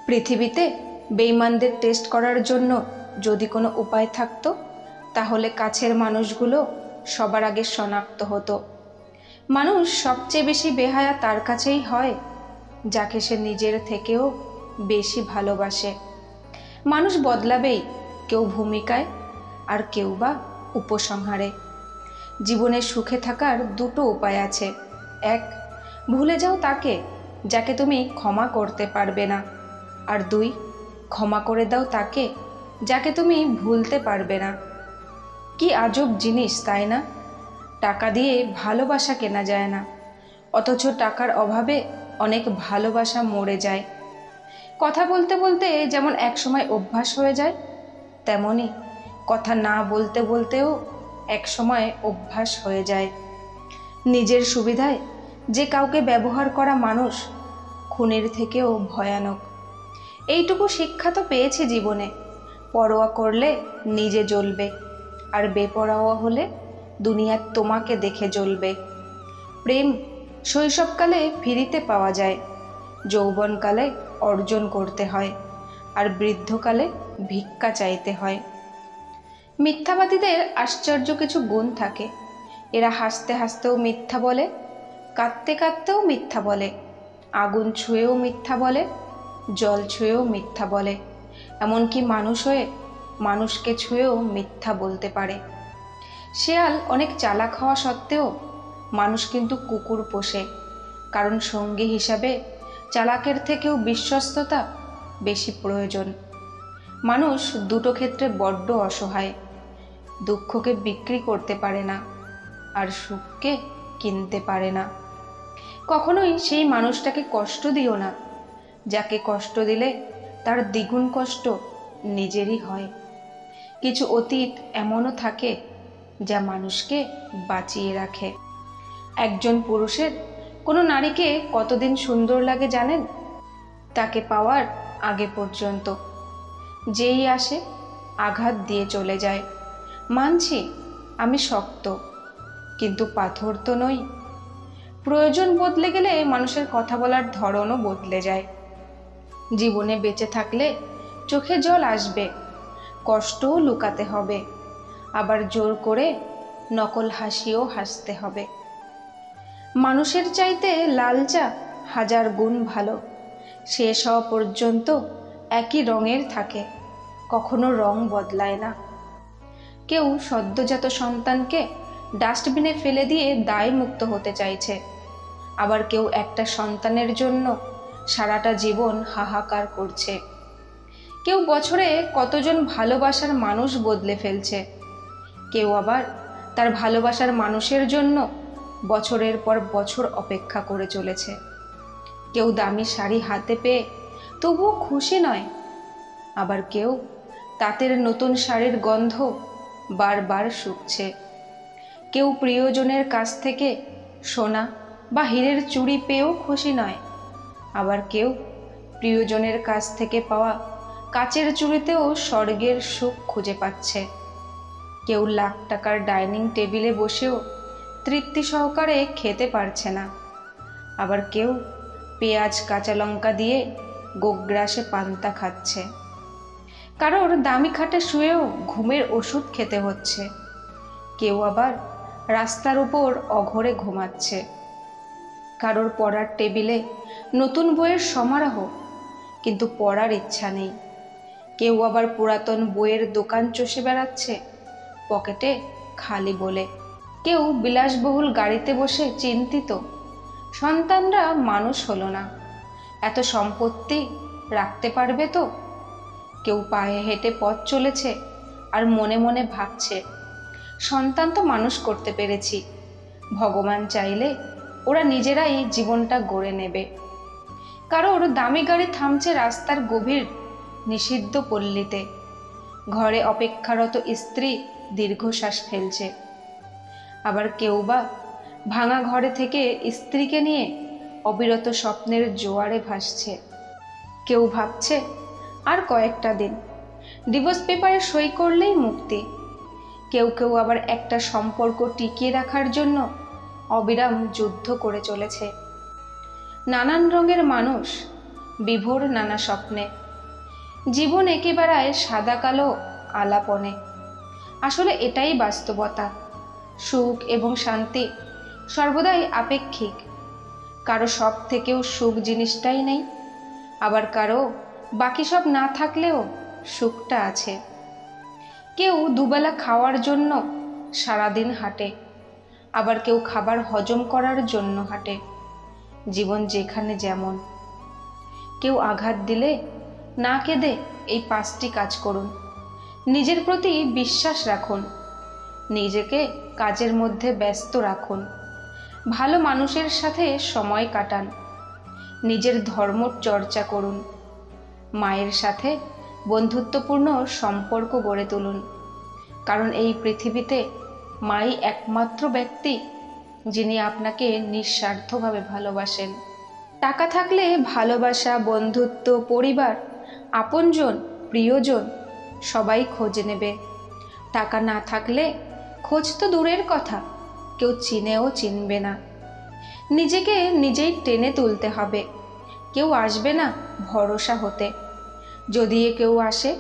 পৃথিবীতে বেঈমানদের টেস্ট করার জন্য যদি কোনো উপায় থাকতো তাহলে কাছের মানুষগুলো সবার আগে শনাক্ত হতো। মানুষ সবচেয়ে বেশি বেহায়া তার কাছেই হয় যাকে সে নিজের থেকেও বেশি ভালোবাসে। মানুষ বদলাবেই, কেউ ভূমিকায় আর কেউ বা উপসংহারে। জীবনে সুখে থাকার দুটো উপায় আছে। এক, ভুলে যাও তাকে যাকে তুমি ক্ষমা করতে পারবে না। আর দুই, ক্ষমা করে দাও তাকে যাকে তুমি ভুলতে পারবে না। কি আজব জিনিস, তাই না? টাকা দিয়ে ভালোবাসা কেনা যায় না, অথচ টাকার অভাবে অনেক ভালোবাসা মরে যায়। কথা বলতে বলতে যেমন একসময় অভ্যাস হয়ে যায়, তেমনি কথা না বলতে বলতেও একসময় অভ্যাস হয়ে যায়। নিজের সুবিধায় যে কাউকে ব্যবহার করা মানুষ খুনের থেকেও ভয়ানক। এইটুকু শিক্ষা তো পেয়েছি জীবনে, পরোয়া করলে নিজে জ্বলবে, আর বেপরোয়া হলে দুনিয়া তোমাকে দেখে জ্বলবে। প্রেম শৈশবকালে ফিরিতে পাওয়া যায়, যৌবনকালে অর্জন করতে হয়, আর বৃদ্ধকালে ভিক্ষা চাইতে হয়। মিথ্যাবাদীদের আশ্চর্য কিছু গুণ থাকে। এরা হাসতে হাসতেও মিথ্যা বলে, কাঁদতে কাঁদতেও মিথ্যা বলে, আগুন ছুঁয়েও মিথ্যা বলে, জল ছুঁয়েও মিথ্যা বলে, এমনকি মানুষ হয়ে মানুষকে ছুঁয়েও মিথ্যা বলতে পারে। শেয়াল অনেক চালাক হওয়া সত্ত্বেও মানুষ কিন্তু কুকুর পোষে, কারণ সঙ্গী হিসাবে চালাকের থেকেও বিশ্বস্ততা বেশি প্রয়োজন। মানুষ দুটো ক্ষেত্রে বড্ড অসহায়। দুঃখকে বিক্রি করতে পারে না, আর সুখকে কিনতে পারে না। কখনোই সেই মানুষটাকে কষ্ট দিও না যাকে কষ্ট দিলে তার দ্বিগুণ কষ্ট নিজেরই হয়। কিছু অতীত এমনও থাকে যা মানুষকে বাঁচিয়ে রাখে। একজন পুরুষের কোনো নারীকে কতদিন সুন্দর লাগে জানেন? তাকে পাওয়ার আগে পর্যন্ত। যেই আসে আঘাত দিয়ে চলে যায়। মানছি আমি শক্ত, কিন্তু পাথর তো নই। প্রয়োজন বদলে গেলে মানুষের কথা বলার ধরনও বদলে যায়। জীবনে বেঁচে থাকলে চোখে জল আসবে, কষ্টও লুকাতে হবে, আবার জোর করে নকল হাসিও হাসতে হবে। মানুষের চাইতে লাল চা হাজার গুণ ভালো। শেষ হওয়া পর্যন্ত একই রঙের থাকে, কখনো রং বদলায় না। কেউ সদ্যজাত সন্তানকে ডাস্টবিনে ফেলে দিয়ে দায় মুক্ত হতে চাইছে, আবার কেউ একটা সন্তানের জন্য সারাটা জীবন হাহাকার করছে। কেউ বছরে কতজন ভালোবাসার মানুষ বদলে ফেলছে, কেউ আবার তার ভালোবাসার মানুষের জন্য বছরের পর বছর অপেক্ষা করে চলেছে। কেউ দামি শাড়ি হাতে পেয়ে তবুও খুশি নয়, আবার কেউ তাঁতের নতুন শাড়ির গন্ধ বারবার শুকছে। কেউ প্রিয়জনের কাছ থেকে সোনা বা হীরের চুড়ি পেয়েও খুশি নয়, আবার কেউ প্রিয়জনের কাছ থেকে পাওয়া কাচের চুড়িতেও স্বর্গের সুখ খুঁজে পাচ্ছে। কেউ লাখ টাকার ডাইনিং টেবিলে বসেও তৃপ্তি সহকারে খেতে পারছে না, আবার কেউ পেঁয়াজ কাঁচা লঙ্কা দিয়ে গোগ্রাসে পান্তা খাচ্ছে। কারোর দামি খাটে শুয়েও ঘুমের ওষুধ খেতে হচ্ছে, কেউ আবার রাস্তার উপর অঘরে ঘুমাচ্ছে। কারোর পড়ার টেবিলে নতুন বইয়ের সমারোহ, কিন্তু পড়ার ইচ্ছা নেই। কেউ আবার পুরাতন বইয়ের দোকান চষে বেড়াচ্ছে, পকেটে খালি বলে। কেউ বিলাসবহুল গাড়িতে বসে চিন্তিত, সন্তানরা মানুষ হলো না, এত সম্পত্তি রাখতে পারবে তো। কেউ পায়ে হেঁটে পথ চলেছে আর মনে মনে ভাবছে, সন্তান তো মানুষ করতে পেরেছি, ভগবান চাইলে ওরা নিজেরাই জীবনটা গড়ে নেবে। কারোর দামি গাড়ি থামছে রাস্তার গভীর নিষিদ্ধ পল্লীতে, ঘরে অপেক্ষারত স্ত্রী দীর্ঘশ্বাস ফেলছে। আবার কেউ বা ভাঙা ঘরে থেকে স্ত্রীকে নিয়ে অবিরত স্বপ্নের জোয়ারে ভাসছে। কেউ ভাবছে আর কয়েকটা দিন, ডিভোর্স পেপারে সই করলেই মুক্তি। কেউ কেউ আবার একটা সম্পর্ক টিকিয়ে রাখার জন্য অবিরাম যুদ্ধ করে চলেছে। নানান রঙের মানুষ, বিভোর নানা স্বপ্নে। জীবন একেবারে সাদা কালো আলাপনে। আসলে এটাই বাস্তবতা। সুখ এবং শান্তি সর্বদাই আপেক্ষিক। কারো সব থেকেও সুখ জিনিসটাই নেই, আবার কারো বাকি সব না থাকলেও সুখটা আছে। কেউ দুবেলা খাওয়ার জন্য সারাদিন হাঁটে, আবার কেউ খাবার হজম করার জন্য হাঁটে। জীবন যেখানে যেমন। কেউ আঘাত দিলে না কেঁদে এই 5টি কাজ করুন। নিজের প্রতি বিশ্বাস রাখুন, নিজেকে কাজের মধ্যে ব্যস্ত রাখুন, ভালো মানুষের সাথে সময় কাটান, নিজের ধর্ম চর্চা করুন, মায়ের সাথে বন্ধুত্বপূর্ণ সম্পর্ক গড়ে তুলুন। কারণ এই পৃথিবীতে মাই একমাত্র ব্যক্তি যিনি আপনাকে নিঃস্বার্থভাবে ভালোবাসেন। টাকা থাকলে ভালোবাসা, বন্ধুত্ব, পরিবার, আপনজন, প্রিয়জন সবাই খোঁজ নেবে। টাকা না থাকলে খোঁজ তো দূরের কথা, কেউ চিনেও চিনবে না। নিজেকে নিজেই টেনে তুলতে হবে, কেউ আসবে না ভরসা হতে। যদি কেউ আসে,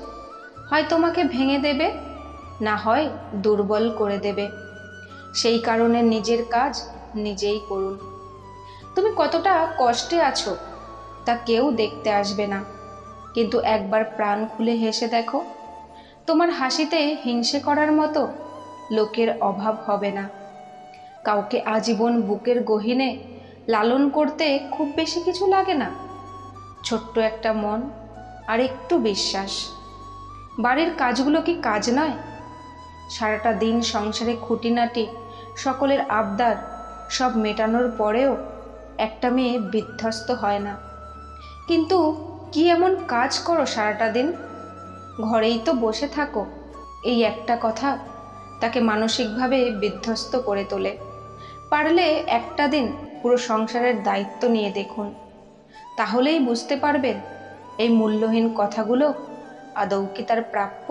হয় তোমাকে ভেঙে দেবে, না হয় দুর্বল করে দেবে। সেই কারণে নিজের কাজ নিজেই করুন। তুমি কতটা কষ্টে আছো তা কেউ দেখতে আসবে না, কিন্তু একবার প্রাণ খুলে হেসে দেখো, তোমার হাসিতে হিংসে করার মতো লোকের অভাব হবে না। কাউকে আজীবন বুকের গহীনে লালন করতে খুব বেশি কিছু লাগে না। ছোট্ট একটা মন আর একটু বিশ্বাস। বাড়ির কাজগুলো কি কাজ নয়? সারাটা দিন সংসারে খুঁটিনাটি, সকলের আবদার সব মেটানোর পরেও একটা মেয়ে বিধ্বস্ত হয় না। কিন্তু কি এমন কাজ করো সারাটা দিন? ঘরেই তো বসে থাকো। এই একটা কথা তাকে মানসিকভাবে বিধ্বস্ত করে তোলে। পারলে একটা দিন পুরো সংসারের দায়িত্ব নিয়ে দেখুন, তাহলেই বুঝতে পারবেন এই মূল্যহীন কথাগুলো আদৌ কি তার প্রাপ্য।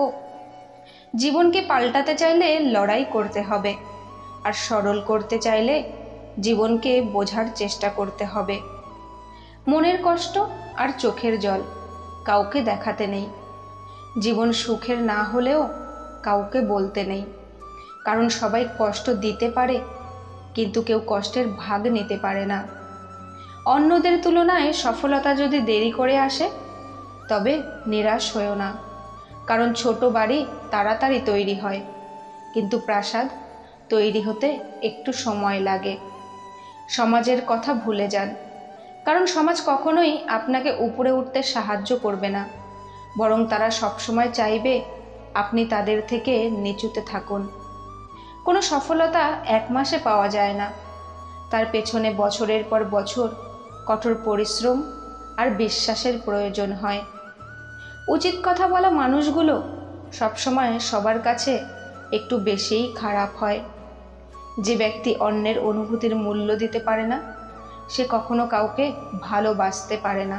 জীবনকে পাল্টাতে চাইলে লড়াই করতে হবে, আর সরল করতে চাইলে জীবনকে বোঝার চেষ্টা করতে হবে। মনের কষ্ট আর চোখের জল কাউকে দেখাতে নেই। জীবন সুখের না হলেও কাউকে বলতে নেই, কারণ সবাই কষ্ট দিতে পারে, কিন্তু কেউ কষ্টের ভাগ নিতে পারে না। অন্যদের তুলনায় সফলতা যদি দেরি করে আসে, তবে নিরাশ হয়েও না, কারণ ছোট বাড়ি তাড়াতাড়ি তৈরি হয়, কিন্তু প্রাসাদ তৈরি হতে একটু সময় লাগে। সমাজের কথা ভুলে যান, কারণ সমাজ কখনোই আপনাকে উপরে উঠতে সাহায্য করবে না, বরং তারা সবসময় চাইবে আপনি তাদের থেকে নিচুতে থাকুন। কোনো সফলতা 1 মাসে পাওয়া যায় না, তার পেছনে বছরের পর বছর কঠোর পরিশ্রম আর বিশ্বাসের প্রয়োজন হয়। উচিত কথা বলা মানুষগুলো সবসময় সবার কাছে একটু বেশিই খারাপ হয়। যে ব্যক্তি অন্যের অনুভূতির মূল্য দিতে পারে না, সে কখনো কাউকে ভালোবাসতে পারে না।